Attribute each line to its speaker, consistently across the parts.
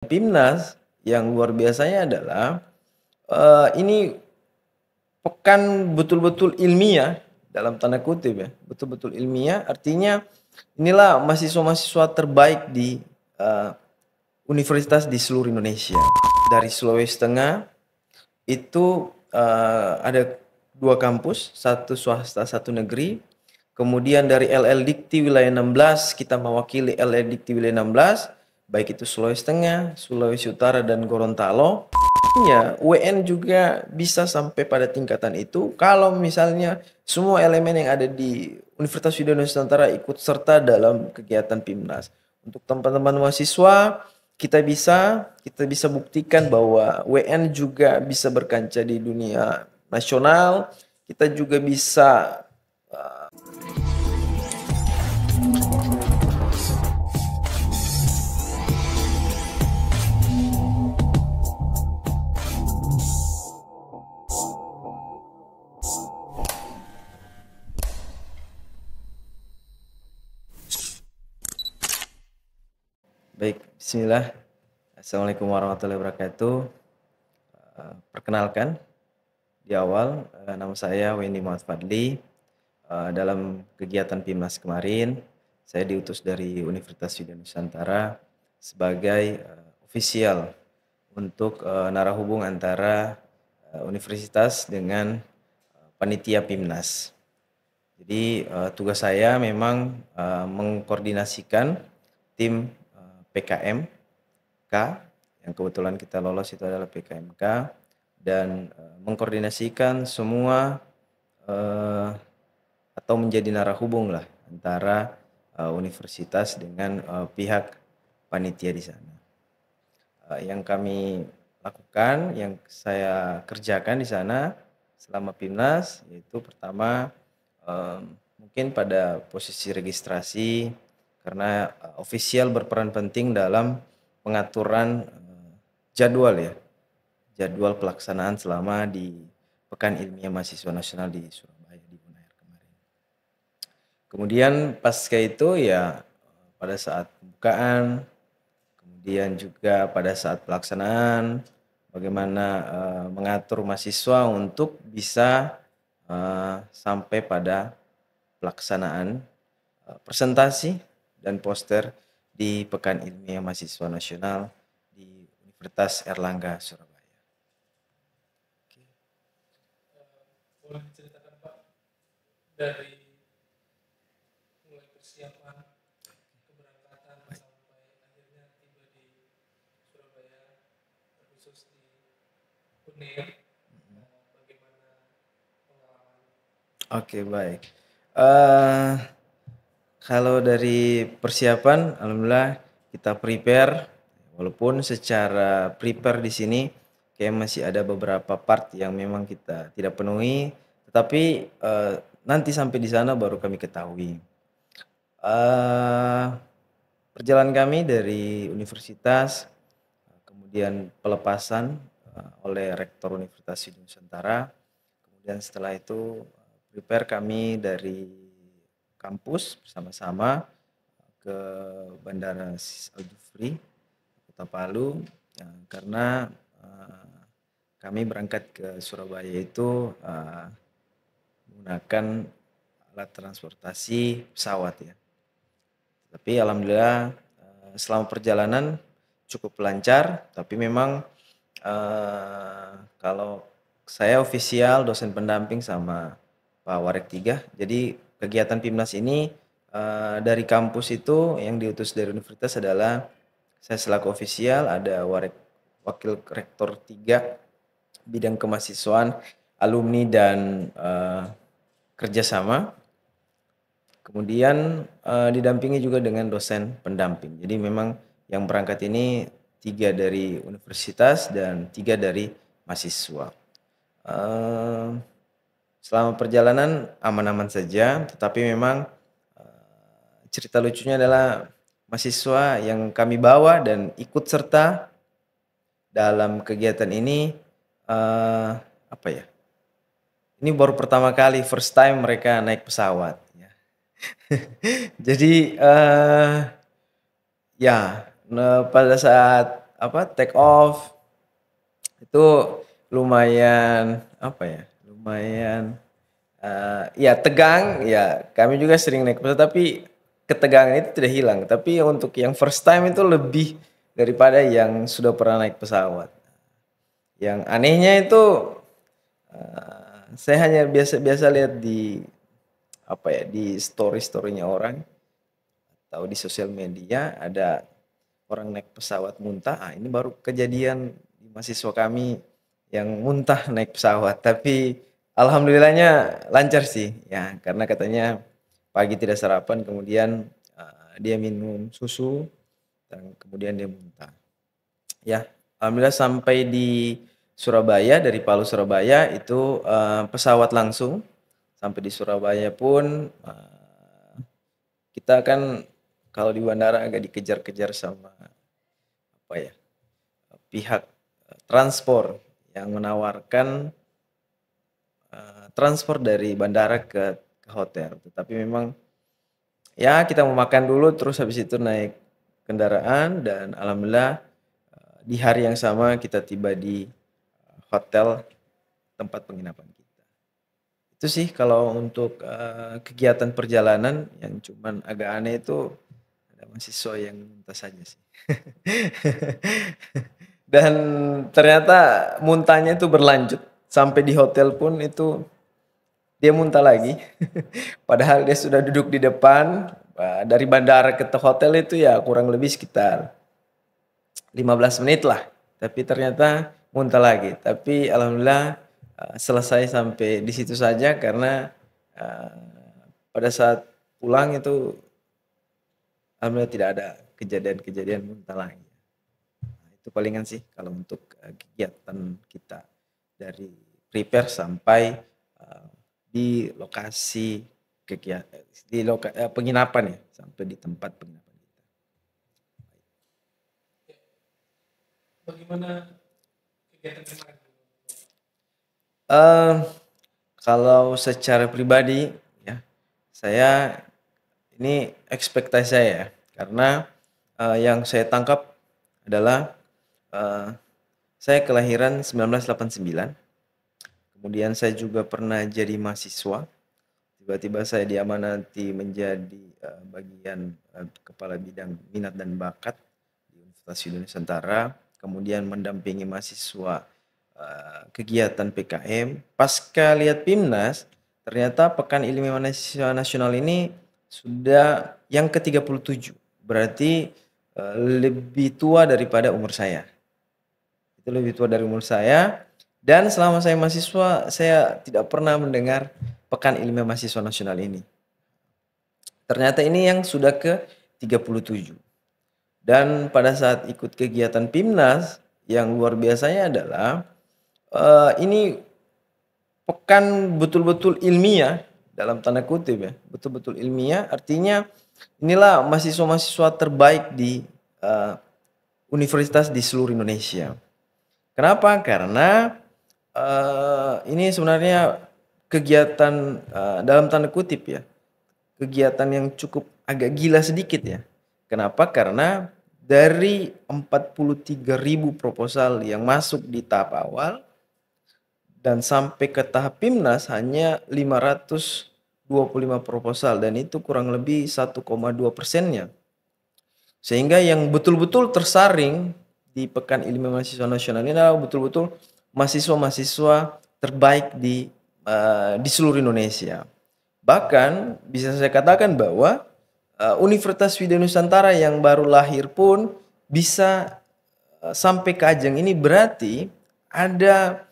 Speaker 1: Pimnas yang luar biasanya adalah, ini pekan betul-betul ilmiah, dalam tanda kutip ya, betul-betul ilmiah artinya inilah mahasiswa-mahasiswa terbaik di, universitas di seluruh Indonesia. Dari Sulawesi Tengah itu, ada 2 kampus, satu swasta, satu negeri. Kemudian dari LL Dikti wilayah 16 kita mewakili LL Dikti wilayah 16, baik itu Sulawesi Tengah, Sulawesi Utara, dan Gorontalo. Ya, UN juga bisa sampai pada tingkatan itu kalau misalnya semua elemen yang ada di Universitas Widya Nusantara ikut serta dalam kegiatan Pimnas. Untuk teman-teman mahasiswa, kita bisa buktikan bahwa WN juga bisa berkancah di dunia nasional. Kita juga bisa baik, bismillah. Assalamualaikum warahmatullahi wabarakatuh. Perkenalkan di awal, nama saya Wendy Muhammad Fadli. Dalam kegiatan Pimnas kemarin, saya diutus dari Universitas Widya Nusantara sebagai ofisial untuk narahubung antara universitas dengan panitia Pimnas. Jadi tugas saya memang mengkoordinasikan tim PKMK, yang kebetulan kita lolos itu adalah PKMK, dan mengkoordinasikan semua atau menjadi narahubung lah antara universitas dengan pihak panitia di sana. Yang kami lakukan, yang saya kerjakan di sana selama Pimnas, yaitu pertama mungkin pada posisi registrasi, karena ofisial berperan penting dalam pengaturan jadwal ya, jadwal pelaksanaan selama di Pekan Ilmiah Mahasiswa Nasional di Surabaya di Unair kemarin. Kemudian pasca itu ya pada saat pembukaan, kemudian juga pada saat pelaksanaan, bagaimana mengatur mahasiswa untuk bisa sampai pada pelaksanaan presentasi dan poster di Pekan Ilmiah Mahasiswa Nasional di Universitas Erlangga Surabaya.
Speaker 2: Boleh diceritakan Pak dari mulai persiapan keberangkatan sampai akhirnya tiba di Surabaya, khusus di UNER, bagaimana pengalaman?
Speaker 1: Oke, baik. Kalau dari persiapan, alhamdulillah kita prepare, walaupun secara prepare di sini kayak masih ada beberapa part yang memang kita tidak penuhi, tetapi nanti sampai di sana baru kami ketahui. Perjalanan kami dari universitas, kemudian pelepasan oleh Rektor Universitas Widya Nusantara, kemudian setelah itu prepare kami dari kampus bersama-sama ke Bandara Al Jufri, Kota Palu, karena kami berangkat ke Surabaya itu menggunakan alat transportasi pesawat ya. Tapi alhamdulillah selama perjalanan cukup lancar, tapi memang kalau saya ofisial dosen pendamping sama Pak Warek 3, jadi kegiatan Pimnas ini dari kampus itu yang diutus dari universitas adalah saya selaku ofisial, ada wakil rektor 3 bidang kemahasiswaan, alumni, dan kerjasama. Kemudian didampingi juga dengan dosen pendamping. Jadi memang yang berangkat ini 3 dari universitas dan 3 dari mahasiswa. Selama perjalanan aman-aman saja, tetapi memang cerita lucunya adalah mahasiswa yang kami bawa dan ikut serta dalam kegiatan ini apa ya? Ini baru pertama kali, first time mereka naik pesawat. Ya. Jadi ya pada saat take off itu lumayan apa ya, lumayan ya tegang, ya kami juga sering naik pesawat tapi ketegangan itu tidak hilang. Tapi untuk yang first time itu lebih daripada yang sudah pernah naik pesawat. Yang anehnya itu saya hanya biasa-biasa lihat di di story-storynya orang atau di sosial media ada orang naik pesawat muntah. Ini baru kejadian di mahasiswa kami yang muntah naik pesawat. Tapi alhamdulillahnya lancar sih ya, karena katanya pagi tidak sarapan, kemudian dia minum susu dan kemudian dia muntah. Ya, alhamdulillah sampai di Surabaya, dari Palu Surabaya itu pesawat langsung. Sampai di Surabaya pun kita kan kalau di bandara agak dikejar-kejar sama pihak transport yang menawarkan transport dari bandara ke hotel. Tetapi memang ya kita mau makan dulu terus habis itu naik kendaraan, dan alhamdulillah di hari yang sama kita tiba di hotel tempat penginapan kita. Itu sih kalau untuk kegiatan perjalanan. Yang cuman agak aneh itu ada mahasiswa yang muntah saja sih. Dan ternyata muntahnya itu berlanjut sampai di hotel pun itu dia muntah lagi. Padahal dia sudah duduk di depan. Dari bandara ke hotel itu ya kurang lebih sekitar 15 menit lah. Tapi ternyata muntah lagi. Tapi alhamdulillah selesai sampai di situ saja, karena pada saat pulang itu alhamdulillah tidak ada kejadian-kejadian muntah lagi. Itu palingan sih kalau untuk kegiatan kita dari prepare sampai di lokasi kegiatan di penginapan ya, sampai di tempat penginapan kita.
Speaker 2: Bagaimana kegiatan kemarin?
Speaker 1: Kalau secara pribadi ya, saya ini ekspektasi saya ya, karena yang saya tangkap adalah saya kelahiran 1989. Kemudian saya juga pernah jadi mahasiswa. Tiba-tiba saya diamanati menjadi bagian kepala bidang minat dan bakat di Universitas Nusantara. Kemudian mendampingi mahasiswa kegiatan PKM. Pasca lihat PIMNAS, ternyata Pekan Ilmiah Mahasiswa Nasional ini sudah yang ke-37. Berarti lebih tua daripada umur saya. Itu lebih tua dari umur saya. Dan selama saya mahasiswa, saya tidak pernah mendengar Pekan Ilmiah Mahasiswa Nasional ini. Ternyata ini yang sudah ke-37. Dan pada saat ikut kegiatan PIMNAS, yang luar biasanya adalah ini pekan betul-betul ilmiah, dalam tanda kutip ya, betul-betul ilmiah. Artinya inilah mahasiswa-mahasiswa terbaik di universitas di seluruh Indonesia. Kenapa? Karena ini sebenarnya kegiatan dalam tanda kutip ya, kegiatan yang cukup agak gila sedikit ya. Kenapa? Karena dari 43.000 proposal yang masuk di tahap awal dan sampai ke tahap PIMNAS hanya 525 proposal, dan itu kurang lebih 1,2%-nya. Sehingga yang betul-betul tersaring di Pekan Ilmiah Mahasiswa Nasional ini adalah betul-betul mahasiswa-mahasiswa terbaik di seluruh Indonesia. Bahkan bisa saya katakan bahwa Universitas Widya Nusantara yang baru lahir pun bisa sampai ke ajang ini, berarti ada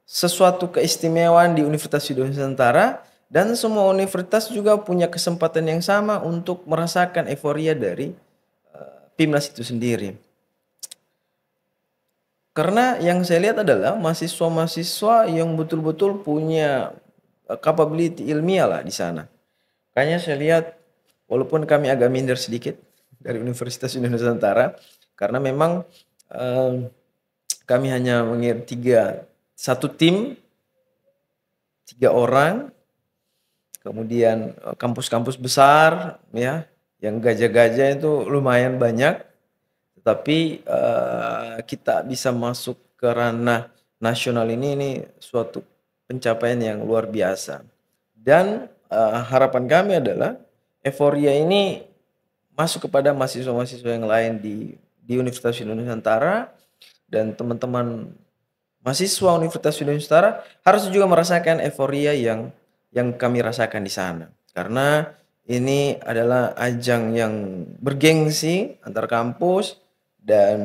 Speaker 1: sesuatu keistimewaan di Universitas Widya Nusantara, dan semua universitas juga punya kesempatan yang sama untuk merasakan euforia dari PIMNAS itu sendiri. Karena yang saya lihat adalah mahasiswa-mahasiswa yang betul-betul punya capability ilmiah lah di sana. Makanya saya lihat walaupun kami agak minder sedikit dari Universitas Nusantara, karena memang kami hanya mengirim satu tim, 3 orang, kemudian kampus-kampus besar ya, yang gajah-gajah itu lumayan banyak, Tetapi kita bisa masuk ke ranah nasional ini suatu pencapaian yang luar biasa. Dan harapan kami adalah euforia ini masuk kepada mahasiswa-mahasiswa yang lain di Universitas Nusantara, dan teman-teman mahasiswa Universitas Nusantara harus juga merasakan euforia yang kami rasakan di sana. Karena ini adalah ajang yang bergengsi antar kampus, dan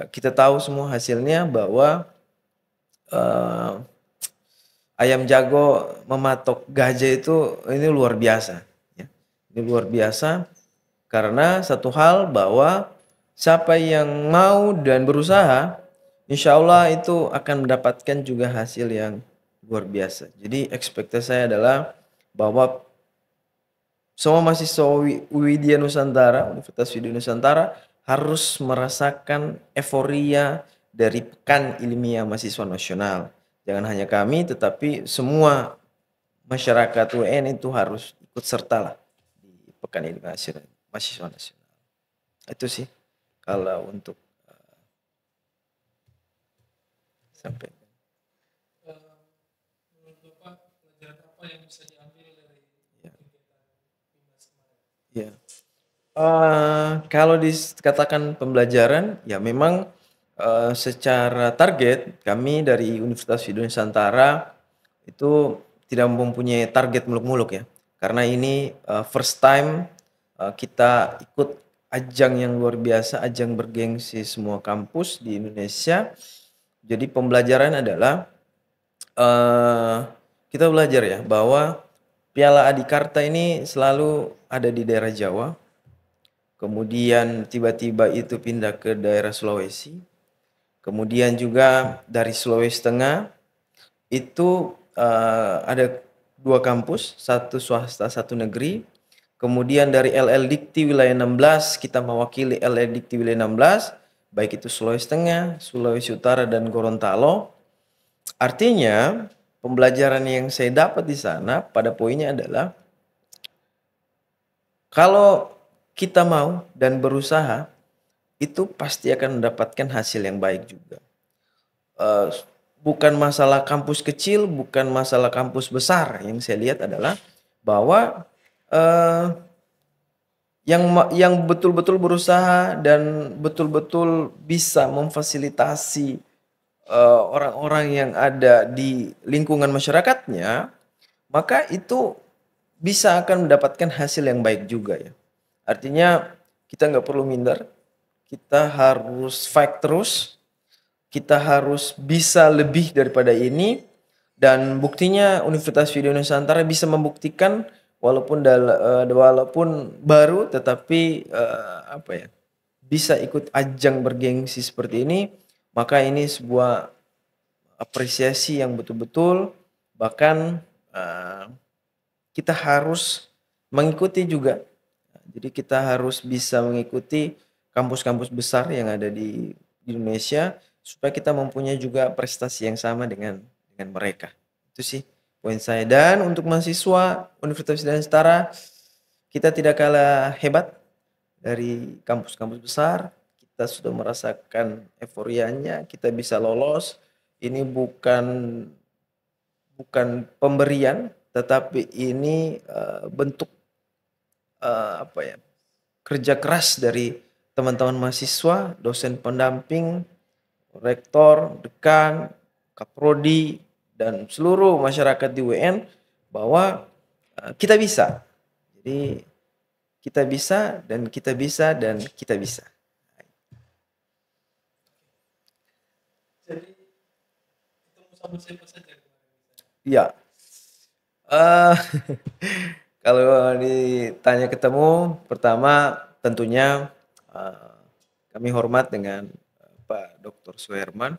Speaker 1: kita tahu semua hasilnya bahwa eh, ayam jago mematok gajah itu ini luar biasa. Ya. Ini luar biasa karena satu hal bahwa siapa yang mau dan berusaha, insya Allah itu akan mendapatkan juga hasil yang luar biasa. Jadi ekspektasi saya adalah bahwa semua mahasiswa Widya Nusantara, Universitas Widya Nusantara harus merasakan euforia dari Pekan Ilmiah Mahasiswa Nasional. Jangan hanya kami, tetapi semua masyarakat UN itu harus ikut serta lah di Pekan Ilmiah Mahasiswa Nasional. Itu sih kalau untuk sampai.
Speaker 2: Menurut Bapak, pelajaran apa yang bisa diambil dari
Speaker 1: Ya.
Speaker 2: kegiatan PIMNAS kemarin?
Speaker 1: Ya. Kalau dikatakan pembelajaran, ya memang secara target kami dari Universitas Widya Nusantara itu tidak mempunyai target muluk-muluk ya. Karena ini first time kita ikut ajang yang luar biasa, ajang bergengsi semua kampus di Indonesia. Jadi pembelajaran adalah kita belajar ya bahwa Piala Adikarta ini selalu ada di daerah Jawa. Kemudian tiba-tiba itu pindah ke daerah Sulawesi. Kemudian juga dari Sulawesi Tengah itu ada 2 kampus, satu swasta, satu negeri. Kemudian dari LL Dikti wilayah 16 kita mewakili LL Dikti wilayah 16, baik itu Sulawesi Tengah, Sulawesi Utara dan Gorontalo. Artinya pembelajaran yang saya dapat di sana pada poinnya adalah kalau kita mau dan berusaha, itu pasti akan mendapatkan hasil yang baik juga. Bukan masalah kampus kecil, bukan masalah kampus besar. Yang saya lihat adalah bahwa yang betul-betul berusaha dan betul-betul bisa memfasilitasi orang-orang yang ada di lingkungan masyarakatnya, maka itu bisa akan mendapatkan hasil yang baik juga ya. Artinya kita nggak perlu minder, kita harus fight terus, kita harus bisa lebih daripada ini, dan buktinya Universitas Widya Nusantara bisa membuktikan walaupun baru tetapi apa ya, bisa ikut ajang bergengsi seperti ini, maka ini sebuah apresiasi yang betul-betul, bahkan kita harus mengikuti juga. Jadi kita harus bisa mengikuti kampus-kampus besar yang ada di Indonesia supaya kita mempunyai juga prestasi yang sama dengan mereka. Itu sih poin saya. Dan untuk mahasiswa Universitas Nusantara, kita tidak kalah hebat dari kampus-kampus besar. Kita sudah merasakan euforianya, kita bisa lolos. Ini bukan pemberian, tetapi ini bentuk apa ya, kerja keras dari teman-teman mahasiswa, dosen pendamping, rektor, dekan, kaprodi, dan seluruh masyarakat di UN bahwa kita bisa. Jadi kita bisa dan kita bisa dan kita bisa.
Speaker 2: Jadi ketemu sama siapa saja kemarin?
Speaker 1: Iya. Kalau ditanya ketemu, pertama tentunya kami hormat dengan Pak Dr. Suherman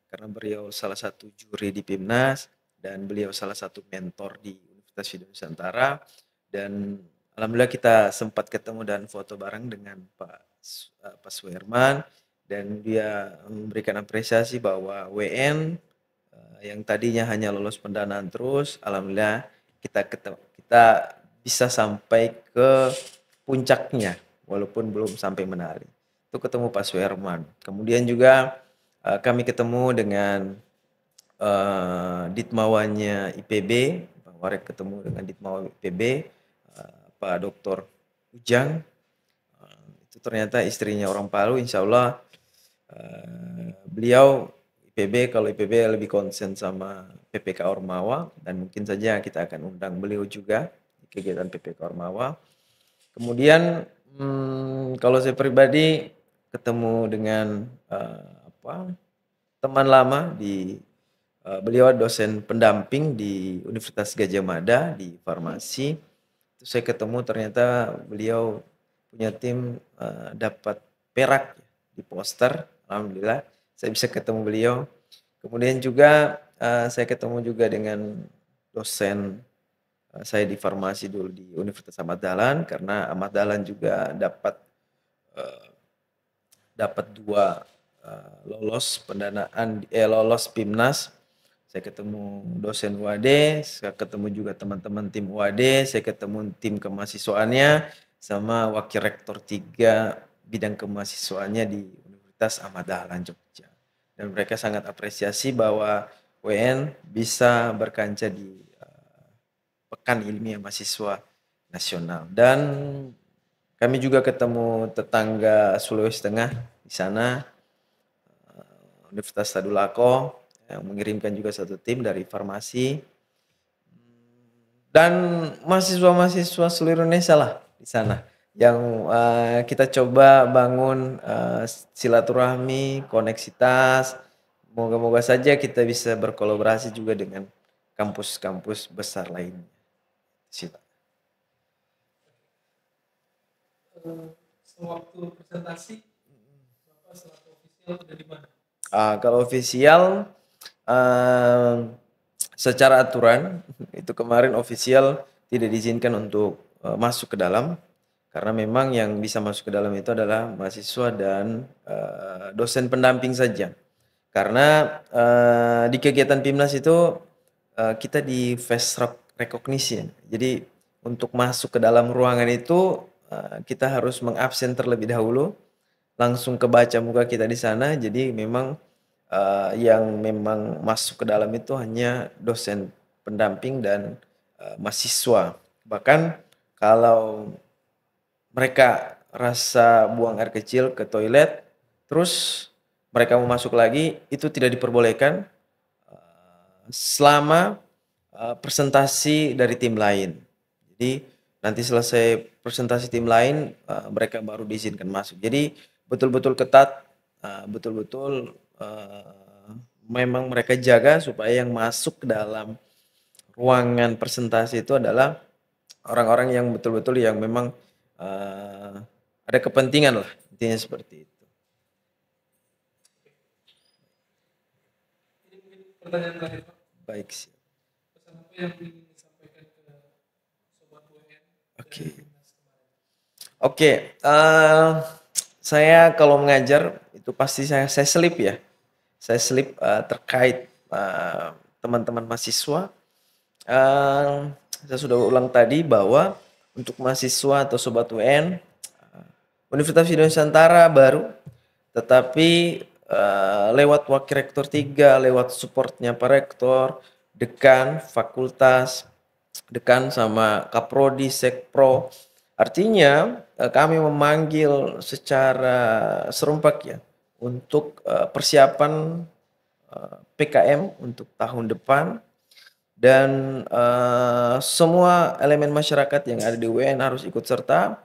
Speaker 1: karena beliau salah satu juri di PIMNAS dan beliau salah satu mentor di Universitas Widya Nusantara, dan alhamdulillah kita sempat ketemu dan foto bareng dengan Pak Suherman, dan dia memberikan apresiasi bahwa WN yang tadinya hanya lolos pendanaan terus, alhamdulillah kita bisa sampai ke puncaknya walaupun belum sampai menari. itu ketemu Pak Suherman. Kemudian juga kami ketemu dengan Ditmawannya IPB, Pak Warek ketemu dengan Ditmawan IPB, Pak Dr. Ujang. Itu ternyata istrinya orang Palu, insya Allah beliau IPB, kalau IPB lebih konsen sama PPK Ormawa, dan mungkin saja kita akan undang beliau juga di kegiatan PPK Ormawa. Kemudian kalau saya pribadi ketemu dengan teman lama di beliau dosen pendamping di Universitas Gadjah Mada di farmasi. Itu saya ketemu ternyata beliau punya tim dapat perak di poster. Alhamdulillah saya bisa ketemu beliau. Kemudian juga saya ketemu juga dengan dosen saya di farmasi dulu di Universitas Ahmad Dahlan, karena Ahmad Dahlan juga dapat 2 lolos pendanaan lolos PIMNAS. Saya ketemu dosen UAD, saya ketemu juga teman-teman tim UAD, saya ketemu tim kemahasiswaannya sama wakil rektor 3 bidang kemahasiswaannya di Universitas Ahmad Dahlan Jogja. Dan mereka sangat apresiasi bahwa WN bisa berkancah di Pekan Ilmiah Mahasiswa Nasional. Dan kami juga ketemu tetangga Sulawesi Tengah di sana, Universitas Tadulako, yang mengirimkan juga satu tim dari farmasi. Dan mahasiswa-mahasiswa seluruh Indonesia lah di sana, yang kita coba bangun silaturahmi, koneksitas. Moga-moga saja kita bisa berkolaborasi juga dengan kampus-kampus besar lainnya. Sita.
Speaker 2: Sewaktu presentasi, Bapak selaku ofisial ada di mana?
Speaker 1: Kalau ofisial secara aturan itu kemarin ofisial tidak diizinkan untuk masuk ke dalam, karena memang yang bisa masuk ke dalam itu adalah mahasiswa dan dosen pendamping saja. Karena di kegiatan PIMNAS itu kita di face recognition. Jadi untuk masuk ke dalam ruangan itu kita harus mengabsen terlebih dahulu, langsung kebaca muka kita di sana. Jadi memang yang memang masuk ke dalam itu hanya dosen pendamping dan mahasiswa. Bahkan kalau mereka rasa buang air kecil ke toilet, terus mereka mau masuk lagi, itu tidak diperbolehkan selama presentasi dari tim lain. Jadi nanti selesai presentasi tim lain, mereka baru diizinkan masuk. Jadi betul-betul ketat, betul-betul memang mereka jaga supaya yang masuk ke dalam ruangan presentasi itu adalah orang-orang yang betul-betul yang memang ada kepentingan lah, intinya seperti itu.
Speaker 2: Ini mungkin pertanyaan terakhir, Pak.
Speaker 1: Baik sih.
Speaker 2: Pesan apa yang ingin disampaikan ke Sobat WN?
Speaker 1: Oke, saya kalau mengajar itu pasti saya selip ya. Saya selip terkait teman-teman mahasiswa. Saya sudah ulang tadi bahwa untuk mahasiswa atau Sobat UN, Universitas Indonesia Nusantara baru, tetapi lewat Wakil Rektor 3, lewat supportnya Pak Rektor, Dekan, Fakultas, Dekan sama Kaprodi, Sekpro. Artinya kami memanggil secara serempak ya untuk persiapan PKM untuk tahun depan, dan semua elemen masyarakat yang ada di UN harus ikut serta.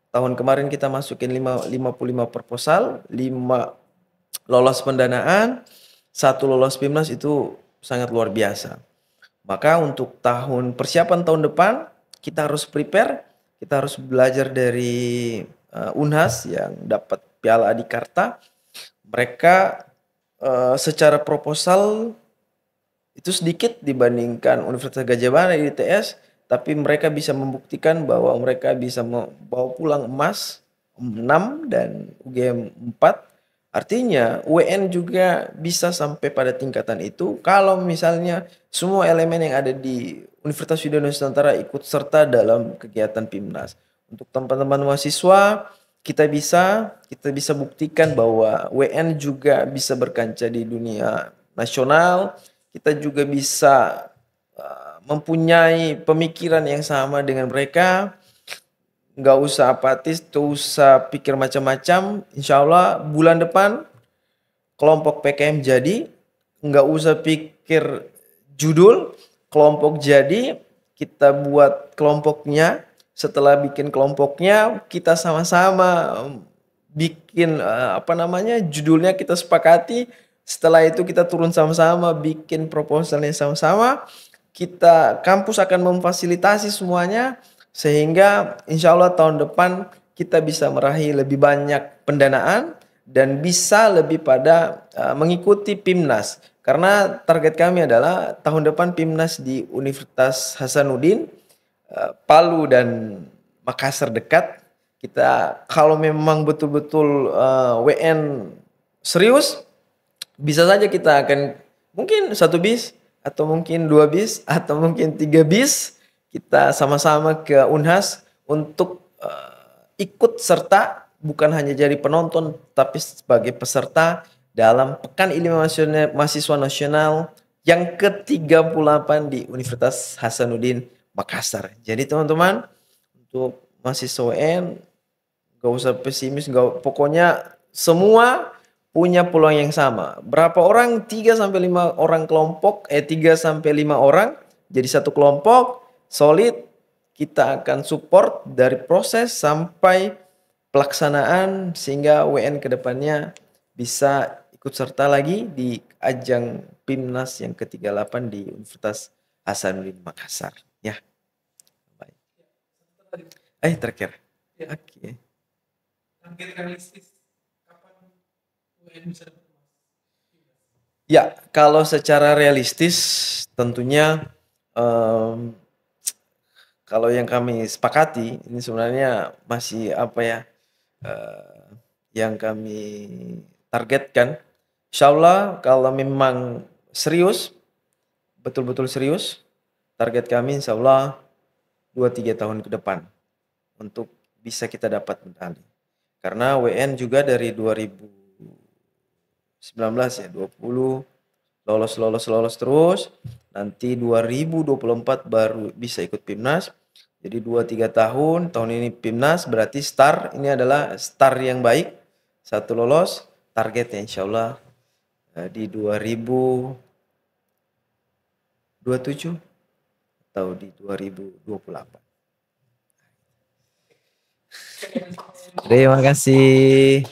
Speaker 1: Tahun kemarin kita masukin 55 proposal, 5 lolos pendanaan, 1 lolos PIMNAS, itu sangat luar biasa. Maka untuk persiapan tahun depan kita harus prepare, kita harus belajar dari Unhas yang dapat Piala Adikarta. Mereka secara proposal itu sedikit dibandingkan Universitas Gadjah Mada di ITS, tapi mereka bisa membuktikan bahwa mereka bisa membawa pulang emas 6 dan UGM 4. Artinya UN juga bisa sampai pada tingkatan itu kalau misalnya semua elemen yang ada di Universitas Indonesia Nusantara ikut serta dalam kegiatan PIMNAS. Untuk teman-teman mahasiswa, kita bisa buktikan bahwa WN juga bisa berkancah di dunia nasional. Kita juga bisa mempunyai pemikiran yang sama dengan mereka. Nggak usah apatis, tuh usah pikir macam-macam. Insya Allah bulan depan kelompok PKM jadi, nggak usah pikir judul, kelompok jadi, kita buat kelompoknya. Setelah bikin kelompoknya, kita sama-sama bikin judulnya kita sepakati. Setelah itu kita turun sama-sama, bikin proposalnya sama-sama. Kampus akan memfasilitasi semuanya sehingga insya Allah tahun depan kita bisa meraih lebih banyak pendanaan dan bisa lebih pada mengikuti PIMNAS. Karena target kami adalah tahun depan PIMNAS di Universitas Hasanuddin, Palu dan Makassar dekat. Kita kalau memang betul-betul WN serius, bisa saja kita akan mungkin 1 bis atau mungkin 2 bis atau mungkin 3 bis. Kita sama-sama ke Unhas untuk ikut serta, bukan hanya jadi penonton tapi sebagai peserta dalam Pekan Ilmiah Mahasiswa Nasional yang ke-38 di Universitas Hasanuddin Makassar. Jadi teman-teman, untuk mahasiswa UN gak usah pesimis, pokoknya semua punya peluang yang sama. Berapa orang? 3 sampai 5 orang kelompok, 3 sampai 5 orang jadi satu kelompok solid. Kita akan support dari proses sampai pelaksanaan sehingga WN kedepannya bisa ikut serta lagi di ajang PIMNAS yang ke-38 di Universitas Hasanuddin Makassar. Ya, baik. Terakhir.
Speaker 2: Ya.
Speaker 1: Oke.
Speaker 2: Target realistis kapan UN bisa dapat emas?
Speaker 1: Ya, kalau secara realistis tentunya kalau yang kami sepakati ini sebenarnya masih yang kami targetkan. Insya Allah kalau memang serius, betul-betul serius, target kami insya Allah 2-3 tahun ke depan untuk bisa kita dapat medali. Karena WN juga dari 2019 ya, 20 lolos terus. Nanti 2024 baru bisa ikut PIMNAS. Jadi 2-3 tahun ini PIMNAS berarti ini adalah yang baik. 1 lolos, targetnya insya Allah di 2027 atau di 2028. Terima kasih.